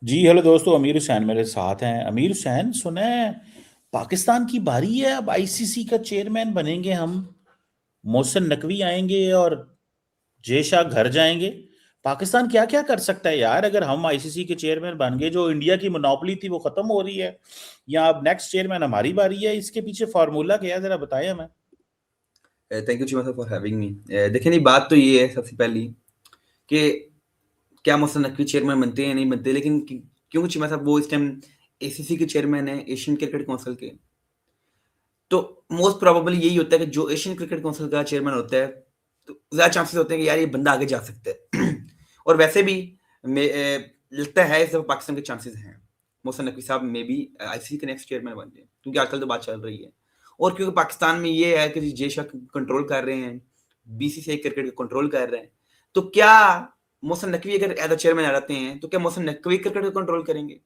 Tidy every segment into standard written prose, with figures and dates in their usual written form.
जी hello दोस्तों, अमीर हुसैन मेरे साथ हैं। अमीर हुसैन, सुना है पाकिस्तान की बारी है, अब आईसीसी का चेयरमैन बनेंगे हम। मोहसिन नकवी आएंगे और जय शाह घर जाएंगे। पाकिस्तान क्या क्या कर सकता है यार, अगर हम आईसीसी के चेयरमैन बन गए? जो इंडिया की मोनोपोली थी वो खत्म हो रही है, या अब नेक्स्ट चेयरमैन हमारी बारी है? इसके पीछे फार्मूला क्या है, जरा बताएं हमें। थैंक यू चीमा साहब फॉर हैविंग मी। देखिए नहीं, बात तो ये है सबसे पहली कि क्या मोहसिन नकवी चेयरमैन बनते हैं या नहीं बनते, लेकिन क्योंकि चीमा साहब वो इस टाइम एसीसी के चेयरमैन है, एशियन क्रिकेट काउंसिल के। तो मोस्ट प्रोबेबली यही होता है कि जो एशियन क्रिकेट काउंसिल का चेयरमैन होता है, तो ज़्यादा चांसेस होते हैं कि यार ये बंदा आगे जा सकता है। और वैसे भी लगता है इस दफा पाकिस्तान के चांसेस हैं मोहसिन नकवी साहब में भी आईसीसी के नेक्स्ट चेयरमैन बन जाए, क्योंकि आजकल तो बात चल रही है। और क्योंकि पाकिस्तान में ये है कि जय शाह कंट्रोल कर रहे हैं, बीसीसीआई क्रिकेट को कंट्रोल कर रहे हैं, तो क्या मोहसिन नकवी अगर एज अ चेयरमैन आ जाते हैं तो क्या मोहसिन नकवी क्रिकेट को कंट्रोल करेंगे?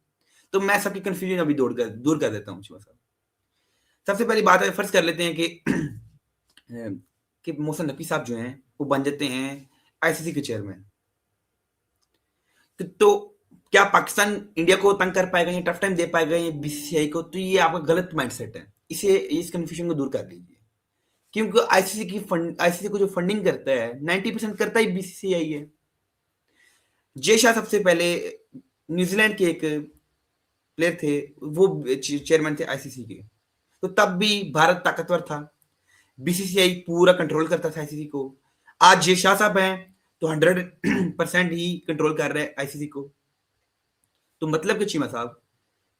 तो मैं सबकी कंफ्यूजन अभी दूर कर देता हूँ। सबसे पहली बात है, फर्ज कर लेते हैं कि कि मोहसिन नकवी साहब जो हैं वो बन जाते हैं आईसीसी के चेयरमैन। तो क्या पाकिस्तान इंडिया को तंग कर पाएगा या टफ टाइम दे पाएगा या बीसीसीआई को? तो ये आपका गलत माइंडसेट है। इसे इस कंफ्यूजन को दूर कर लीजिए, क्योंकि आईसीसी को जो फंडिंग करता है 90% करता ही बीसीसीआई है। जय शाह सबसे पहले न्यूजीलैंड के एक प्लेयर थे, वो चेयरमैन थे आईसीसी के। तो तब भी भारत ताकतवर था, बीसीसीआई पूरा कंट्रोल करता था आईसीसी को। आज जय शाह साहब हैं तो 100% ही कंट्रोल कर रहे हैं आईसीसी को। तो मतलब कि चीमा साहब,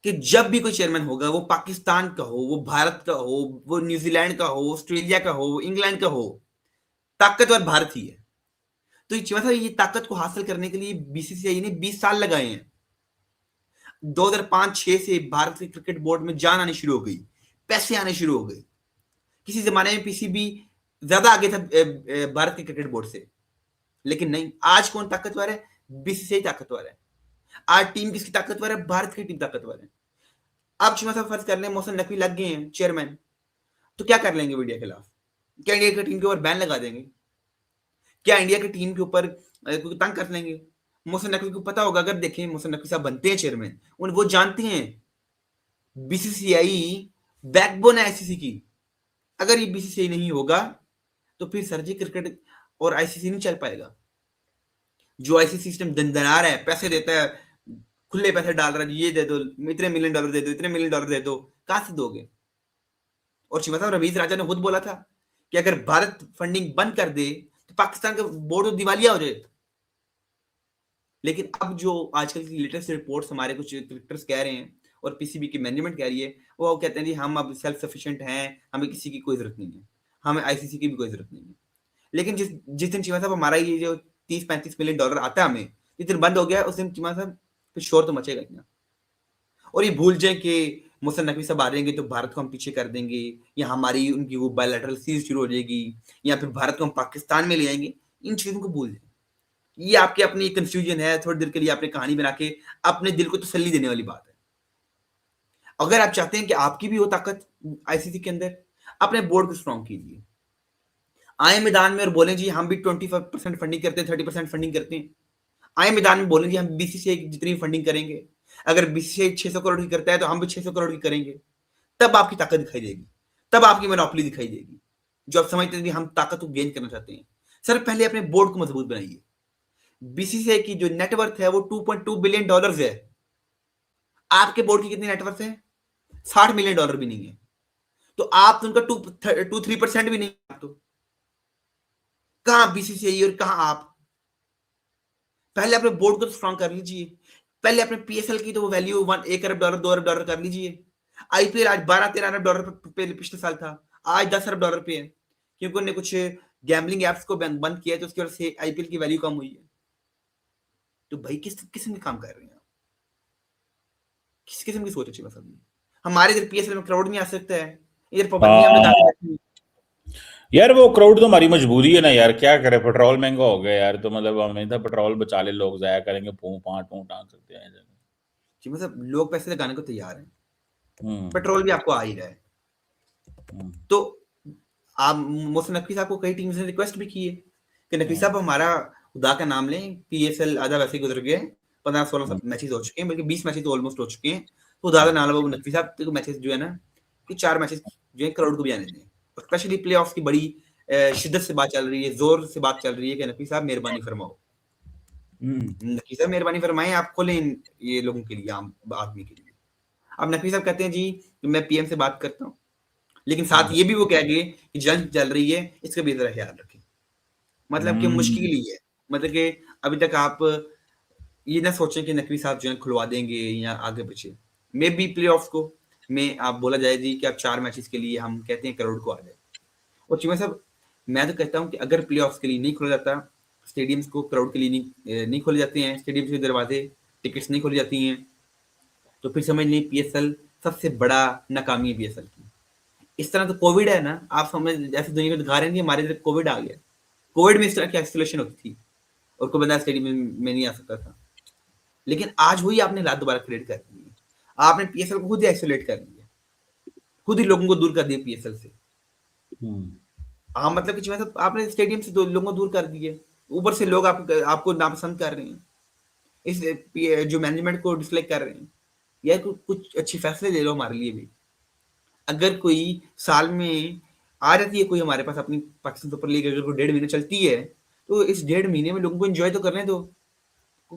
कि जब भी कोई चेयरमैन होगा, वो पाकिस्तान का हो, वो भारत का हो, वो न्यूजीलैंड का हो, ऑस्ट्रेलिया का हो, इंग्लैंड का हो, ताकतवर भारत ही है। तो ये चीमा साहब, ये ताकत को हासिल करने के लिए बीसीसीआई ने 20 साल लगाए हैं। 2005-6 से भारत के क्रिकेट बोर्ड में जान आनी शुरू हो गई, पैसे आने शुरू हो गए। किसी जमाने में पीसीबी ज्यादा आगे था भारत के क्रिकेट बोर्ड से, लेकिन नहीं, आज कौन ताकतवर है? बीसीसीआई ताकतवर है। आज टीम किसकी ताकतवर है? भारत की टीम ताकतवर है। अब शिमा साहब फर्ज कर लें मोहसिन नकवी लग गए हैं चेयरमैन, तो क्या कर लेंगे वो इंडिया के खिलाफ? क्या इंडिया की टीम के ऊपर बैन लगा देंगे? क्या इंडिया की टीम के ऊपर तंग कर लेंगे? मोहसिन नकवी को पता होगा, अगर देखें मोहसिन नकवी साहब बनते हैं चेयरमैन, उन वो जानते हैं बीसीसीआई बैकबोन है आईसीसी की। अगर ये बीसीसीआई नहीं होगा तो फिर सरजी क्रिकेट और आईसीसी नहीं चल पाएगा। जो आईसीसी सिस्टम दंदना रहा है, पैसे देता है, खुले पैसे डाल रहा है, ये दे दो, इतने मिलियन डॉलर दे दो, इतने मिलियन डॉलर दे दो, कहां से दोगे? और शिवा साहब, रवीज राजा ने खुद बोला था कि अगर भारत फंडिंग बंद कर दे तो पाकिस्तान का बोर्ड तो दिवालिया हो जाए। लेकिन अब जो आजकल की लेटेस्ट रिपोर्ट्स हमारे कुछ क्रिकेटर्स कह रहे हैं और पीसीबी की मैनेजमेंट कह रही है, वो कहते हैं जी हम अब सेल्फ सफिशिएंट हैं, हमें किसी की कोई जरूरत नहीं है, हमें आईसीसी की भी कोई जरूरत नहीं है। लेकिन जिस जिस दिन चीमा साहब हमारा ये जो 30-35 मिलियन डॉलर आता है हमें, जिस दिन बंद हो गया उस दिन चीमा साहब फिर शोर तो मचेगा ही ना। और ये भूल जाए कि मोहसिन नकवी साहब आ जाएंगे तो भारत को हम पीछे कर देंगे, या हमारी उनकी वो बायलैटरल सीरीज शुरू हो जाएगी, या फिर भारत को हम पाकिस्तान में ले आएंगे। इन चीजों को भूल जाए। ये आपकी अपनी कंफ्यूजन है, थोड़ी देर के लिए आपने कहानी बना के अपने दिल को तसल्ली देने वाली बात है। अगर आप चाहते हैं कि आपकी भी हो ताकत आईसीसी के अंदर, अपने बोर्ड को स्ट्रॉन्ग कीजिए। आए मैदान में और बोलें जी हम भी 25% फंडिंग करते हैं, 30% फंडिंग करते हैं। आए मैदान में बोलें जी हम बीसीसीआई की जितनी फंडिंग करेंगे, अगर बीसीसीआई 600 करोड़ की करता है तो हम भी 600 करोड़ की करेंगे। तब आपकी ताकत दिखाई देगी, तब आपकी मोनोपोली दिखाई देगी, जो आप समझते हैं कि हम ताकत को गेन करना चाहते हैं। सर, पहले अपने बोर्ड को मजबूत बनाइए। बीसीसीआई की जो नेटवर्थ है वो $2.2 बिलियन है। आपके बोर्ड की कितनी नेटवर्थ है? $60 मिलियन भी नहीं है। तो आप तो उनका 2-3% भी नहीं। आप तो कहां बीसीसीआई और कहां आप? पहले अपने बोर्ड को तो स्ट्रॉन्ग कर लीजिए। पहले अपने पीएसएल की तो वो वैल्यू $1 अरब, $2 अरब कर लीजिए। आईपीएल आज $12-13 अरब पे पिछले साल था, आज $10 अरब पे है, क्योंकि उन्होंने कुछ गैम्बलिंग एप्स को बंद किया, तो उसकी वजह से आईपीएल की वैल्यू कम हुई है। तो भाई किस किस्म के काम कर रहे हैं आप? किस किस्म की सोच अच्छी बात है? हमारे इधर पीएसएल में क्राउड नहीं आ सकता है, इधर पाबंदियां हमने हाँ डाल रखी। यार, वो क्राउड तो हमारी मजबूरी है ना यार, क्या करे, पेट्रोल महंगा हो गया यार, तो मतलब हमें तो पेट्रोल बचा ले, लोग जाया करेंगे, फूं फां टूं टां करते हैं। कि मतलब लोग पैसे लगाने को तैयार हैं, हम्म। पेट्रोल भी आपको आ ही रहा है। हम्म। तो आप मोहसिन नकवी साहब को कई टीम्स ने रिक्वेस्ट भी की है कि नकवी साहब हमारा खुदा का नाम लें, पीएसएल आधा वैसे ही गुजर गया है, 15-16 मैचेस हो चुके हैं, बल्कि 20 मैचेस तो ऑलमोस्ट हो चुके हैं। तो ज्यादा ना वो नकवी साहब तो मैचेस जो है ना कि 4 मैचेस जो है करोड़ को भी आने दें। स्पेशली प्लेऑफ्स की बड़ी शिद्दत से बात चल रही है, जोर से बात चल रही है कि नकवी साहब मेहरबानी फरमाओ, नकवी साहब मेहरबानी फरमाएं, आप खोलें ये लोगों के लिए, आम आदमी के लिए। अब नकवी साहब कहते हैं जी मैं पीएम से बात करता हूँ, लेकिन साथ ये भी वो कह गए कि जंग चल रही है, इसका भी जरा ख्याल रखें। मतलब कि मुश्किल ही है, मतलब कि अभी तक आप ये ना सोचें कि नकवी साहब जो है खुलवा देंगे या आगे पीछे। मे बी प्लेऑफ्स को में आप बोला जाए जी कि आप 4 मैचेस के लिए हम कहते हैं करोड़ को आ जाए। और चीमा साहब मैं तो कहता हूँ कि अगर प्लेऑफ्स के लिए नहीं खोला जाता, स्टेडियम्स को क्राउड के लिए नहीं खोले जाते हैं, स्टेडियम के दरवाजे, टिकट्स नहीं खोली जाती हैं, तो फिर समझ लें पीएसएल सबसे बड़ा नाकामी है पीएसएल की। इस तरह तो कोविड है ना, आप समझ जैसे दुनिया में दिखा रहे हैं कि हमारे इधर कोविड आ गया। कोविड में इस तरह की आइसोलेशन होती थी और कोई बंदा स्टेडियम में नहीं आ सकता था, लेकिन आज वही आपने हालात दोबारा क्रिएट कर दी है। आपने पीएसएल को खुद ही आइसोलेट कर दिया, खुद ही लोगों को दूर कर दिया पीएसएल से। हाँ मतलब कि मतलब आपने स्टेडियम से लोगों को दूर कर दिए, ऊपर से लोग आपको नापसंद कर रहे हैं, इस जो मैनेजमेंट को डिसलाइक कर रहे हैं। यार कुछ अच्छे फैसले ले लो हमारे लिए भी। अगर कोई साल में आ जाती है कोई हमारे पास अपनी पाकिस्तान सुपर लीग, अगर कोई 1.5 महीने चलती है, तो इस 1.5 महीने में लोगों को एंजॉय तो करने दो।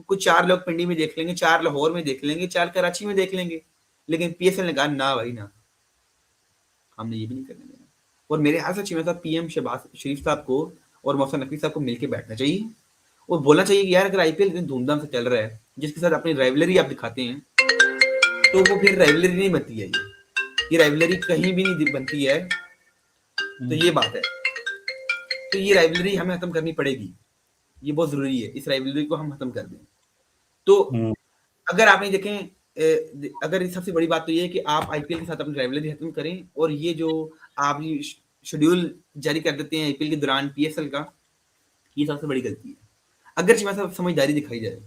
कुछ 4 लोग पिंडी में देख लेंगे, 4 लाहौर में देख लेंगे, 4 कराची में देख लेंगे, लेकिन पीएसएल ने कहा ना भाई ना, हमने ये भी नहीं करने देना। और मेरे ख्याल से चीमा साहब पीएम शहबाज शरीफ साहब को और मोहसिन नकवी साहब को मिलकर बैठना चाहिए और बोलना चाहिए कि यार अगर आईपीएल इतनी धूमधाम से चल रहा है, जिसके साथ अपनी राइवलरी आप दिखाते हैं, तो वो फिर राइवलरी नहीं बनती है। ये राइवलरी कहीं भी नहीं बनती है, तो ये बात है। तो ये राइवलरी हमें खत्म करनी पड़ेगी, ये बहुत जरूरी है, इस राइवलरी को हम खत्म कर दें। तो अगर आपने देखें, अगर सबसे बड़ी बात तो ये है कि आप आईपीएल के साथ अपनी राइवलरी खत्म करें, और ये जो आप शेड्यूल जारी कर देते हैं आईपीएल के दौरान पीएसएल का, ये सबसे बड़ी गलती है। अगर सब समझदारी दिखाई जाए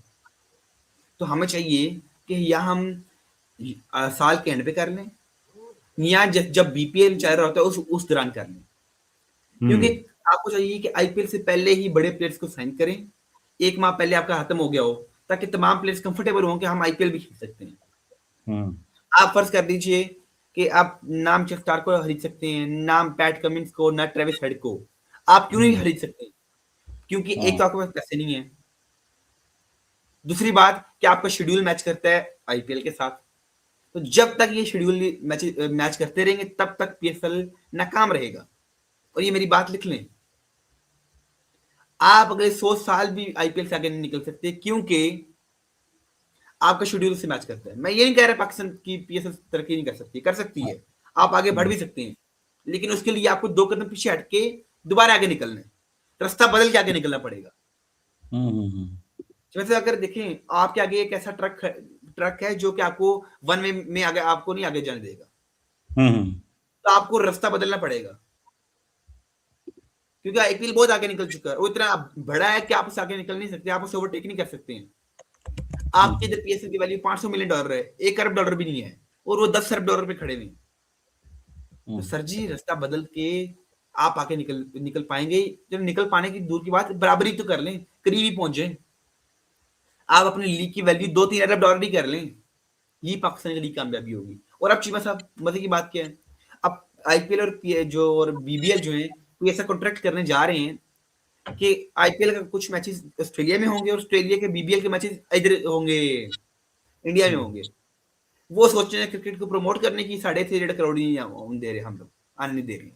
तो हमें चाहिए कि या हम साल के एंड पे कर लें, या जब बीपीएल चल रहा होता है उस दौरान कर लें, क्योंकि आपको चाहिए कि आईपीएल से पहले ही बड़े प्लेयर्स को साइन करें, 1 माह पहले आपका खत्म हो गया हो, ताकि तमाम प्लेयर्स कंफर्टेबल हों कि हम आईपीएल भी खेल सकते हैं। आप फर्ज कर दीजिए कि आप नाम चेक स्टार को खरीद सकते हैं, नाम पैट कमिंस को, ना ट्रेविस हेड को, आप क्यों नहीं खरीद सकते? क्योंकि एक तो आपके पास पैसे नहीं है, दूसरी बात कि आपका शेड्यूल मैच करता है आईपीएल के साथ। तो जब तक ये शेड्यूल मैच करते रहेंगे तब तक पीएसएल नाकाम रहेगा। और ये मेरी बात लिख लें, आप अगले 100 साल भी आईपीएल से आगे नहीं निकल सकते, क्योंकि आपका शेड्यूल से मैच करता है। मैं ये नहीं कह रहा पाकिस्तान की पीएसएल तरक्की नहीं कर सकती, कर सकती है, आप आगे बढ़ भी सकते हैं, लेकिन उसके लिए आपको 2 कदम पीछे हटके दोबारा आगे निकलना है, रास्ता बदल के आगे निकलना पड़ेगा। वैसे अगर देखें, आपके आगे एक ऐसा ट्रक है जो कि आपको वन वे में आगे आपको नहीं आगे जाने देगा, तो आपको रास्ता बदलना पड़ेगा, क्योंकि आईपीएल बहुत आगे निकल चुका है, वो इतना बड़ा है कि आप उससे आगे निकल नहीं सकते, आप उसे ओवरटेक नहीं कर सकते हैं। आपके इधर पीएसएल की वैल्यू $500 मिलियन है, $1 अरब भी नहीं है, और वो $10 अरब पे खड़े हुए। तो सर जी रास्ता बदल के आप आगे निकल पाएंगे। जब निकल पाने की दूर की बात, बराबरी तो कर लें, करीब ही पहुंच जाए। आप अपनी लीग की वैल्यू $2-3 अरब भी कर लें, ये पाकिस्तान की लीग कामयाबी होगी। और अब चीमा साहब मजे की बात क्या है, अब आईपीएल और बीबीएल जो है कोई ऐसा कॉन्ट्रैक्ट करने जा रहे हैं कि आईपीएल का कुछ मैचेस ऑस्ट्रेलिया में होंगे और ऑस्ट्रेलिया के बीबीएल के मैचेस इधर होंगे, इंडिया में होंगे। वो सोच रहे हैं क्रिकेट को प्रमोट करने की 3.5 करोड़ नहीं दे रहे, हम लोग आने नहीं दे रहे।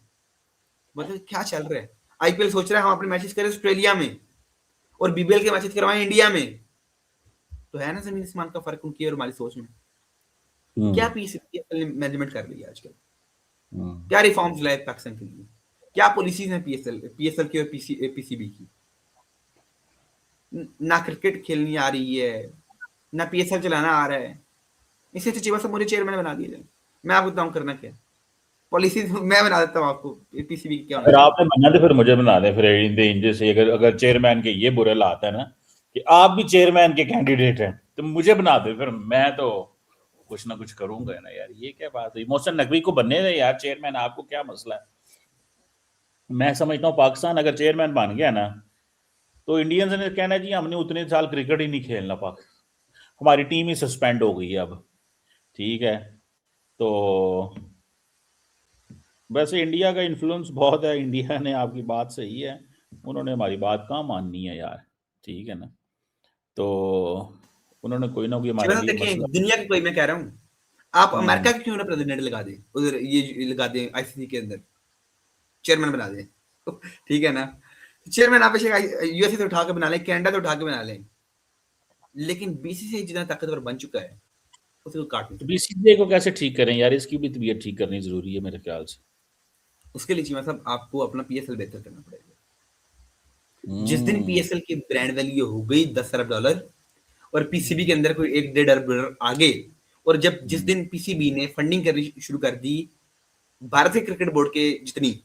मतलब क्या चल रहा है? आईपीएल सोच रहा है हम अपने मैचेस करें ऑस्ट्रेलिया में और बीबीएल के मैचेस करवाएं इंडिया में। तो है ना जमीन आसमान का फर्क उनकी और हमारी सोच में। क्या पीएसएल मैनेजमेंट कर रही है आजकल, क्या रिफॉर्म्स लाए पाकिस्तान के लिए, क्या पॉलिसीज हैं पीएसएल की और पीसीबी की। ना क्रिकेट खेलनी आ रही है, ना पीएसएल चलाना आ रहा है। इससे तो चीमा साहब मुझे चेयरमैन बना दिया जाए, मैं आपको बताऊं करना क्या, पॉलिसीज मैं बना देता हूँ आपको पीसीबी की क्या। अगर आपने बनना तो फिर मुझे बना दे, फिर इंदे से अगर चेयरमैन के ये बुरे हालात है ना कि आप भी चेयरमैन के कैंडिडेट हैं, तो मुझे बना दे, फिर मैं तो कुछ ना कुछ करूंगा ना यार। ये क्या बात हुई, मोहसिन नकवी को बनने दे यार चेयरमैन, आपको क्या मसला है। मैं समझता हूँ पाकिस्तान अगर चेयरमैन बन गया ना, तो इंडियंस ने कहना जी हमने उतने साल क्रिकेट ही नहीं खेलना पाकिस्तान, हमारी टीम ही सस्पेंड हो गई है अब, ठीक है। तो वैसे इंडिया का इन्फ्लुएंस बहुत है, इंडिया ने, आपकी बात सही है, उन्होंने हमारी बात कहाँ माननी है यार, ठीक है ना। तो उन्होंने कोई ना कोई हमारे लिए देखें मसला। दुनिया की कोई, मैं कह रहा हूँ आप हम्म। अमेरिका के क्यों ना प्रेसिडेंट लगा दें उधर, ये लगा दें आईसीसी के अंदर चेयरमैन बना दें ठीक है ना। चेयरमैन आप यूएसए से उठा के बना लें, कनाडा से उठा के बना लें, लेकिन बीसीसीआई जितना ताकतवर बन चुका है उसे कोई काट नहीं तो सकता। बीसीसीआई को कैसे ठीक करें यार, इसकी भी तबीयत ठीक करनी जरूरी है मेरे ख्याल से। उसके लिए चीमा साहब आपको अपना पीएसएल बेहतर करना पड़ेगा। जिस दिन हम्म। पीएसएल की ब्रांड वैल्यू हो गई 10 अरब डॉलर और पीसीबी के अंदर कोई 1-1.5 अरब डॉलर आ गए, और जब जिस हम्म। दिन पीसीबी ने फंडिंग करनी शुरू कर दी भारतीय क्रिकेट बोर्ड के जितनी,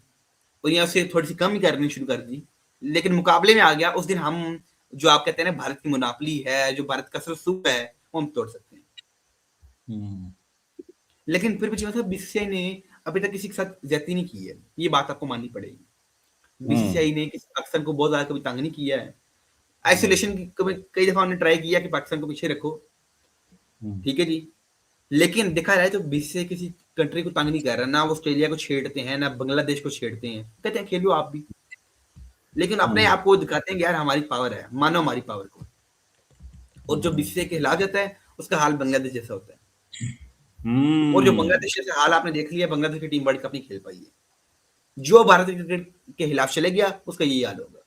और या उससे थोड़ी सी कम ही करनी शुरू कर दी, लेकिन मुकाबले में आ गया, उस दिन हम जो आप कहते हैं ना भारत की मुनाफली है, जो भारत का सरसूख है, वो हम तोड़ सकते हैं। हम्म। लेकिन फिर भी चीमा साहब बीसीसीआई ने अभी तक किसी के साथ ज्यादती नहीं की है, ये बात आपको माननी पड़ेगी। हम्म। बीसीसीआई ने किसी पाकिस्तान को बहुत ज्यादा कभी तंग नहीं किया है। हम्म। आइसोलेशन की कभी कई दफा हमने ट्राई किया कि पाकिस्तान को पीछे रखो, हम्म। ठीक है जी, लेकिन देखा जाए तो बीसीसीआई किसी कंट्री को तंग नहीं कर रहा, ना वो ऑस्ट्रेलिया को छेड़ते हैं, ना बांग्लादेश को छेड़ते हैं, कहते हैं खेलो आप भी, लेकिन अपने हम्म। आप को दिखाते हैं कि यार हमारी पावर है, मानो हमारी पावर को। और जो बीसीसीआई के खिलाफ जाता है उसका हाल बांग्लादेश जैसा होता है। और जो हम्म। बांग्लादेश जैसे हाल आपने देख लिया, बांग्लादेश की टीम वर्ल्ड कप नहीं खेल पाई है। जो भारतीय क्रिकेट के खिलाफ चले गया उसका यही हाल होगा।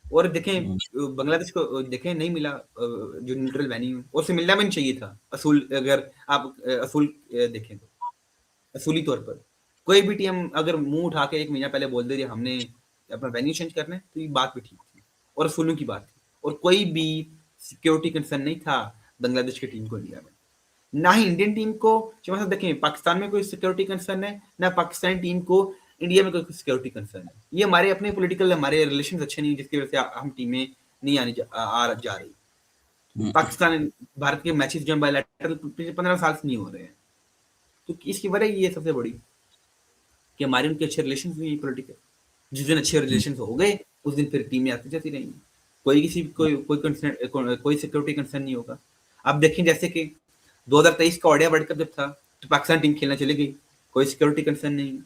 और देखें हम्म। बांग्लादेश को देखें नहीं मिला जो न्यूट्रल वेन्यू, और उसे मिलना भी नहीं चाहिए था असूल, अगर आप असूल देखें तो असूली तौर पर कोई भी टीम अगर मुंह उठा के 1 महीना पहले बोल दे रही हमने अपना वेन्यू चेंज करना है, तो ये बात भी ठीक थी और असूलों की बात थी, और कोई भी सिक्योरिटी कंसर्न नहीं था बांग्लादेश की टीम को इंडिया में, ना ही इंडियन टीम को। मतलब देखें पाकिस्तान में कोई सिक्योरिटी कंसर्न है, ना पाकिस्तानी टीम को इंडिया में कोई सिक्योरिटी कंसर्न है। ये हमारे अपने पॉलिटिकल हमारे रिलेशन अच्छे नहीं, जिसकी वजह से हम टीमें नहीं जा रही। पाकिस्तान भारत के मैचेस जो बायलैटरल 15 साल से नहीं हो रहे हैं, तो इसकी वजह ये सबसे बड़ी कि हमारे उनके अच्छे रिलेशन हुए पॉलिटिकल। जिस दिन अच्छे रिलेशन हो गए उस दिन फिर टीमें आती जाती रहेंगी, कोई किसी कोई सिक्योरिटी कंसर्न नहीं होगा। अब देखें जैसे कि 2023 का ओडिया वर्ल्ड कप जब था तो पाकिस्तान टीम खेलना चली गई, कोई सिक्योरिटी कंसर्न नहीं,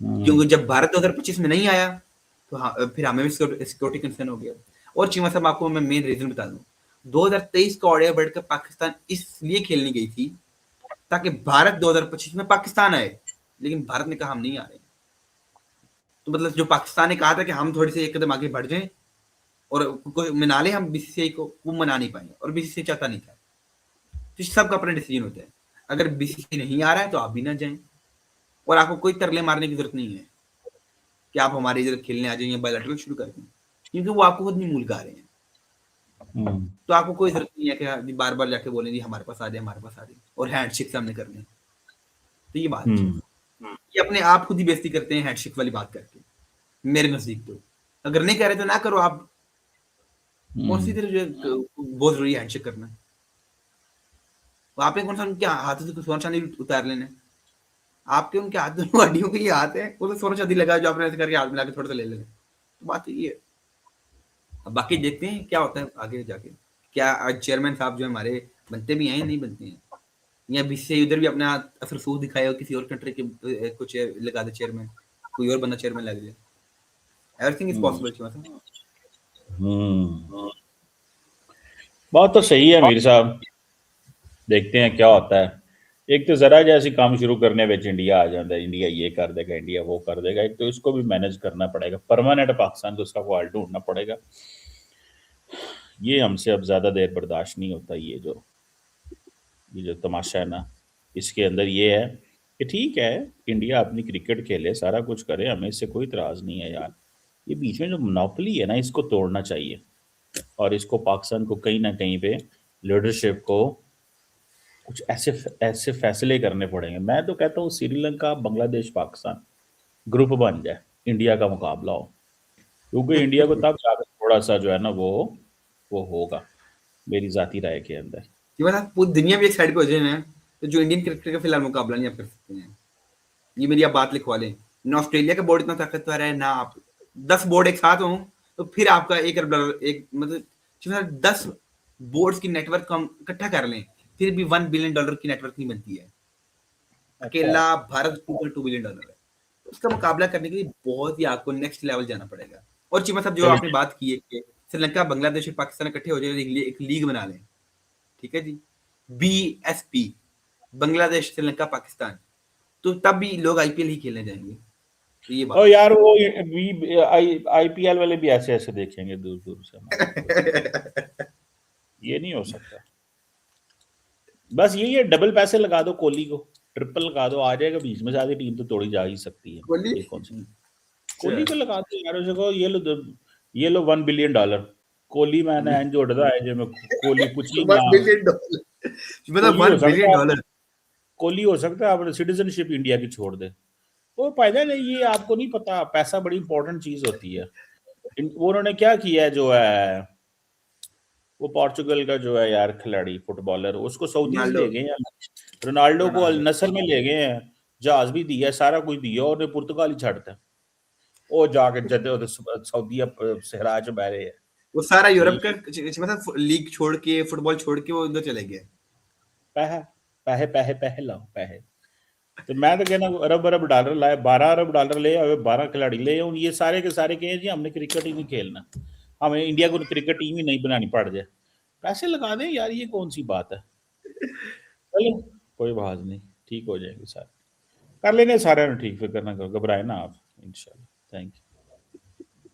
क्योंकि जब भारत 2025 में नहीं आया तो हाँ, फिर हमें भी सिक्योरिटी कंसर्न हो गया। और चीमा साहब आपको मैं मेन रीजन बता दूं, 2023 का ओडिया वर्ल्ड कप पाकिस्तान इसलिए खेलनी गई थी ताकि भारत 2025 में पाकिस्तान आए, लेकिन भारत ने कहा हम नहीं आ रहे। तो मतलब जो पाकिस्तान ने कहा था कि हम थोड़ी सी एक कदम आगे बढ़ जाएं और कोई मना ले हम बीसीसीआई को, वो मना नहीं पाए और बीसीसीआई चाहता नहीं था। तो सबका अपना डिसीजन होता है, अगर बीसीसीआई नहीं आ रहा है तो आप भी ना जाएं, और आपको कोई तरले मारने की जरूरत नहीं है कि आप हमारे इधर खेलने आ जाइए, बायलैटरल शुरू कर दें, क्योंकि वो आपको खुद नहीं मूल गा रहे हैं। तो आपको कोई जरूरत नहीं है कि बार बार जाके बोलें जी हमारे पास आ जाए, हमारे पास आ जाए, और हैंडशेक सामने कर लें। तो ये बात है, ये अपने आप खुद ही बेइज्जती करते हैं हैंडशेक वाली बात करके, मेरे नजदीक तो अगर नहीं कह रहे तो ना करो। आप कौन सी तरह जो बहुत जरूरी है हैंडशेक करना, आपने कौन सा उनके हाथों से सोना चांदी उतार लेना है? आपके उनके हाथ दोनों हड्डियों के ही हाथ है, वो तो सोना चांदी लगा जो आपने ऐसे करके हाथ मिला के थोड़ा सा ले लेना। तो बात ये है। अब बाकी देखते हैं क्या होता है आगे जाके, क्या आज चेयरमैन साहब जो हमारे बनते भी हैं या नहीं बनते हैं, या बीसीसीआई उधर भी अपना असर सूख दिखाया, किसी और कंट्री के कुछ लगा दे चेयरमैन, कोई और बंदा चेयरमैन लग जाए। Everything is possible. बात तो सही है मीर साहब, देखते हैं क्या होता है। एक तो जरा जैसी काम शुरू करने में इंडिया आ जाता है, इंडिया ये कर देगा, इंडिया वो कर देगा, एक तो इसको भी मैनेज करना पड़ेगा, परमानेंट पाकिस्तान को उसका कोई हल ढूंढना पड़ेगा। ये हमसे अब ज्यादा देर बर्दाश्त नहीं होता। ये जो तमाशा है ना, इसके अंदर ये है कि ठीक है इंडिया अपनी क्रिकेट खेले, सारा कुछ करे, हमें इससे कोई इतराज नहीं है यार। ये बीच में जो मोनोपोली है ना, इसको तोड़ना चाहिए, और इसको पाकिस्तान को कहीं ना कहीं पे लीडरशिप को कुछ ऐसे ऐसे फैसले करने पड़ेंगे। मैं तो कहता हूँ श्रीलंका बांग्लादेश पाकिस्तान ग्रुप बन जाए, इंडिया का मुकाबला हो, क्योंकि इंडिया को तब जाकर थोड़ा सा जो है ना वो होगा, मेरी जाती राय के अंदर। पूरी दुनिया भी एक साइड पे हो जाए ना, तो जो इंडियन क्रिकेट का फिलहाल मुकाबला नहीं आप कर सकते हैं। ये मेरी आप बात लिखवा लें, ना ऑस्ट्रेलिया का बोर्ड इतना ताकतवर है, ना आप 10 बोर्ड एक साथ हों तो फिर आपका 1 अरब डॉलर एक मतलब 10 बोर्ड्स की नेटवर्क हम इकट्ठा कर लें, फिर भी $1 बिलियन की नेटवर्क नहीं बनती है। अकेला भारत $2.2 बिलियन है। उसका मुकाबला करने के लिए बहुत ही आपको नेक्स्ट लेवल जाना पड़ेगा। और चीमा साहब, जो चलिए, आपने बात की है कि श्रीलंका, बांग्लादेश और पाकिस्तान इकट्ठे हो जाए, एक लीग बना लें, ठीक है जी, BSP, बांग्लादेश, श्रीलंका, पाकिस्तान, तो तब भी लोग IPL ही खेलने जाएंगे। तो ये बात और यार वो IPL वाले भी ऐसे ऐसे देखेंगे दूर दूर से हमारे को। ये नहीं हो सकता। बस यही है, डबल पैसे लगा दो कोहली को, ट्रिपल लगा दो, आ जाएगा बीच में से आधी टीम तो तोड़ी जा ही सकती है। कोहली, ये कौन सा कोहली को लगा दो यार, उसको ये लो $1 बिलियन कोहली मैंने एंड जोड़दा है जो मैं कोहली पूछी ना $1 बिलियन, मतलब कोहली हो $1 सकता है, बिलियन। कोहली हो सकता है आप सिटीजनशिप इंडिया की छोड़ दे। वो फायदा नहीं, ये आपको नहीं पता, पैसा बड़ी इंपॉर्टेंट चीज होती है। वो उन्होंने क्या किया है, जो है वो पोर्चुगल का जो है यार खिलाड़ी फुटबॉलर, उसको सऊदीज रोनाल्डो, ले गए हैं, रोनाल्डो को अल रोनाल्डो नसर में ले गए हैं, जहाज भी दिया, सारा कुछ दिया, और पुर्तगाल ही छाड़ता है। वो जाके जद सऊदी सहरा च बह रहे हैं। वो सारा यूरोप का ये मतलब लीग छोड़ के, फुटबॉल छोड़ के वो उधर चले गए। पैसे पैसे पैसे पैसे लाओ पैसे। तो मैं तो कहना अरब अरब डॉलर लाए, $12 अरब ले आए, 12 खिलाड़ी ले आए, ये सारे के सारे कहे जी हमने क्रिकेट ही नहीं खेलना, हमें इंडिया को क्रिकेट टीम ही नहीं बनानी पड़ जाए, पैसे लगा दें यार, ये कौन सी बात है। चलो कोई बात नहीं, ठीक हो जाएंगे सारे, कर लेंगे सारे ठीक, फिक्र ना करो, घबराए ना आप, इंशाल्लाह। Thank you.